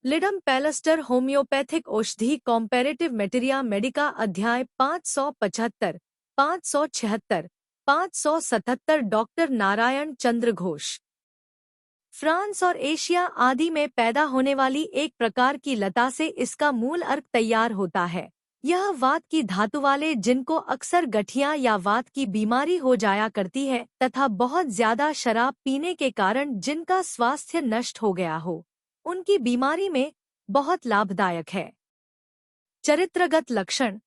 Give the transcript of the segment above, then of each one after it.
Ledum पैलस्टर homeopathic औषधि कॉम्पैरेटिव मेटेरिया Medica अध्याय 575, 576, 577 doctor Narayan चंद्र Ghosh. France और एशिया आदि में पैदा होने वाली एक प्रकार की लता से इसका मूल अर्क तैयार होता है। यह वात की धातु वाले जिनको अक्सर गठिया या वात की बीमारी हो जाया करती है तथा बहुत ज्यादा शराब पीने के कारण जिनका स्वास्थ्य नष्ट हो गया हो, उनकी बीमारी में बहुत लाभदायक है। चरित्रगत लक्षण।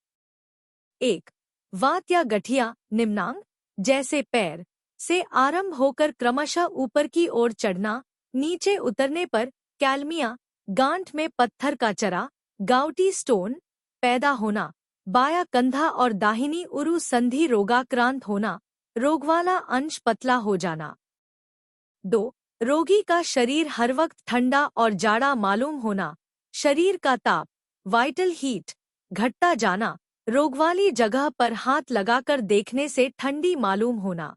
1. वात या गठिया निम्नांग जैसे पैर से आरंभ होकर क्रमशः ऊपर की ओर चढ़ना, नीचे उतरने पर कैल्मिया गांठ में पत्थर का चरा गाउटी स्टोन पैदा होना, बाया कंधा और दाहिनी उरु संधि रोगाक्रांत होना, रोगवाला अंश पतला हो जाना। 2. रोगी का शरीर हर वक्त ठंडा और जाड़ा मालूम होना, शरीर का ताप वाइटल हीट घटता जाना, रोगवाली जगह पर हाथ लगाकर देखने से ठंडी मालूम होना।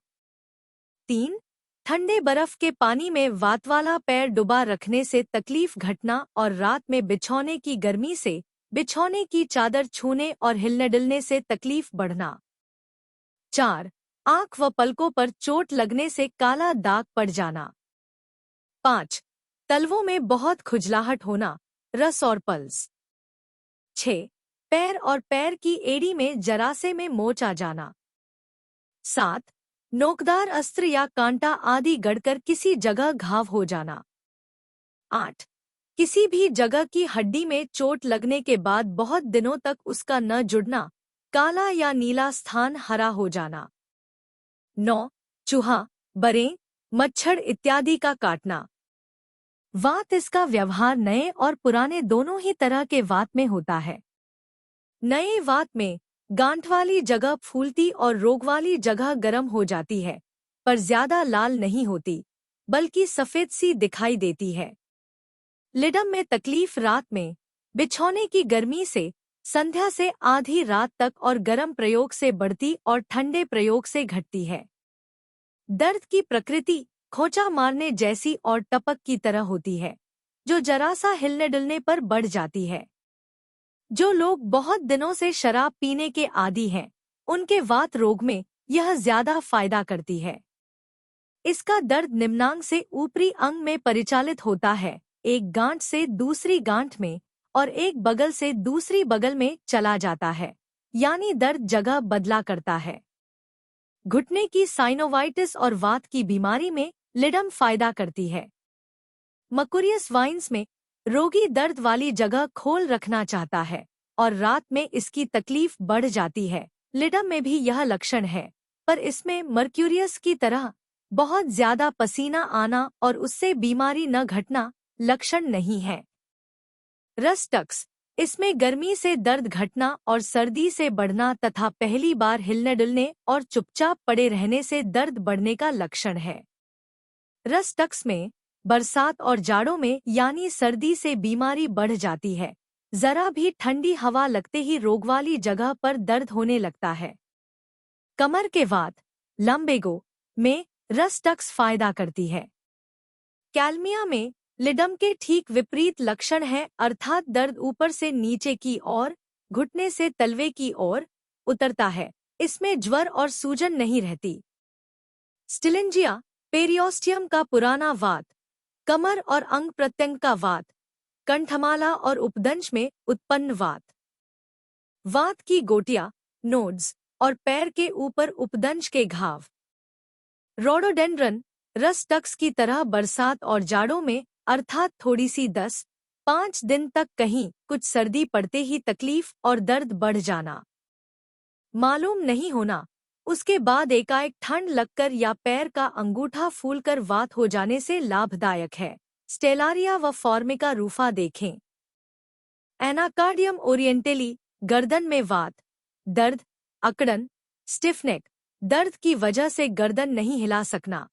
3. ठंडे बर्फ के पानी में वातवाला पैर डुबा रखने से तकलीफ घटना और रात में बिछौने की गर्मी से बिछौने की चादर छूने और हिलने डुलने से तकलीफ बढ़ना। 4. आँख व पलकों पर चोट लगने से काला दाग पड़ जाना। 5. तलवों में बहुत खुजलाहट होना, रस और पल्स। 6. पैर और पैर की एड़ी में जरासे में मोच आ जाना। 7. नोकदार अस्त्र या कांटा आदि गड़कर किसी जगह घाव हो जाना। 8. किसी भी जगह की हड्डी में चोट लगने के बाद बहुत दिनों तक उसका न जुड़ना, काला या नीला स्थान हरा हो जाना। 9. चूहा, बरें, मच्छर इत्यादि का काटना। वात इसका व्यवहार नए और पुराने दोनों ही तरह के वात में होता है। नए वात में गांठ वाली जगह फूलती और रोग वाली जगह गर्म हो जाती है, पर ज्यादा लाल नहीं होती, बल्कि सफेद सी दिखाई देती है। लिडम में तकलीफ रात में बिछौने की गर्मी से संध्या से आधी रात तक और गर्म प्रयोग से बढ़ती और ठंडे प्रयोग से घटती है। दर्द की प्रकृति खोचा मारने जैसी और टपक की तरह होती है, जो जरा सा हिलने डुलने पर बढ़ जाती है। जो लोग बहुत दिनों से शराब पीने के आदी हैं, उनके वात रोग में यह ज्यादा फायदा करती है। इसका दर्द निम्नांग से ऊपरी अंग में परिचालित होता है, एक गांठ से दूसरी गांठ में और एक बगल से दूसरी बगल में चला जाता है, यानी दर्द जगह बदला करता है। घुटने की साइनोवाइटिस और वात की बीमारी में लिडम फायदा करती है। मकुरियस वाइन्स में रोगी दर्द वाली जगह खोल रखना चाहता है और रात में इसकी तकलीफ बढ़ जाती है। लिडम में भी यह लक्षण है, पर इसमें मर्क्यूरियस की तरह बहुत ज्यादा पसीना आना और उससे बीमारी न घटना लक्षण नहीं है। रस्टक्स, इसमें गर्मी से दर्द घटना और सर्दी से बढ़ना तथा पहली बार हिलने डुलने और चुपचाप पड़े रहने से दर्द बढ़ने का लक्षण है। रस्टक्स में बरसात और जाड़ों में यानी सर्दी से बीमारी बढ़ जाती है, जरा भी ठंडी हवा लगते ही रोगवाली जगह पर दर्द होने लगता है। कमर के वात लंबेगो में रस्टक्स फायदा करती है। कैल्मिया में लिडम के ठीक विपरीत लक्षण है, अर्थात दर्द ऊपर से नीचे की ओर, घुटने से तलवे की ओर उतरता है। इसमें ज्वर और सूजन नहीं रहती। स्टिलिंजिया पेरियोस्टियम का पुराना वात, कमर और अंग प्रत्यंग का वात, कंठमाला और उपदंश में उत्पन्न वात। वात की गोटियां, नोड्स और पैर के ऊपर उपदंश के घाव। रोडोडेंड्रन रस्टक्स की तरह बरसात और जाड़ों में अर्थात थोड़ी सी 10-5 दिन तक कहीं कुछ सर्दी पड़ते ही तकलीफ और दर्द बढ़ जाना, मालूम नहीं होना, उसके बाद एकाएक ठंड लगकर या पैर का अंगूठा फूलकर वात हो जाने से लाभदायक है। स्टेलारिया व फॉर्मिका रूफा देखें। एनाकार्डियम ओरिएंटेली गर्दन में वात, दर्द, अकड़न, स्टिफनेक, दर्द की वजह से गर्दन नहीं हिला सकना।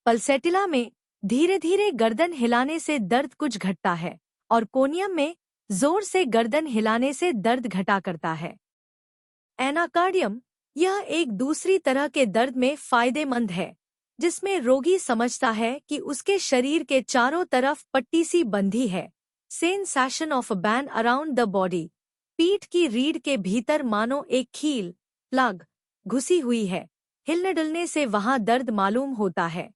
पल्सेटिला में धीरे धीरे गर्दन हिलाने से दर्द कुछ घटता है और कोनियम में जोर से गर्दन हिलाने से दर्द घटा करता है। एनाकार्डियम यह एक दूसरी तरह के दर्द में फायदेमंद है, जिसमें रोगी समझता है कि उसके शरीर के चारों तरफ पट्टी सी बंधी है sensation of a band around the body. पीठ की रीढ़ के भीतर मानो एक कील प्लग घुसी हुई है। हिलने डुलने से वहां दर्द मालूम होता है।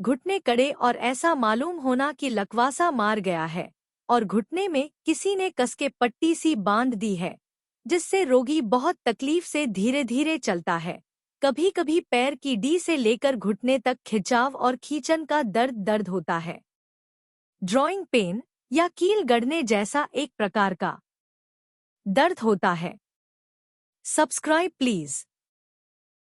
घुटने कड़े और ऐसा मालूम होना कि लकवासा मार गया है और घुटने में किसी ने कसके पट्टी सी बांध दी है, जिससे रोगी बहुत तकलीफ से धीरे धीरे चलता है। कभी कभी पैर की डी से लेकर घुटने तक खिंचाव और खींचन का दर्द होता है। ड्रॉइंग पेन या कील गड़ने जैसा एक प्रकार का दर्द होता है। Subscribe please.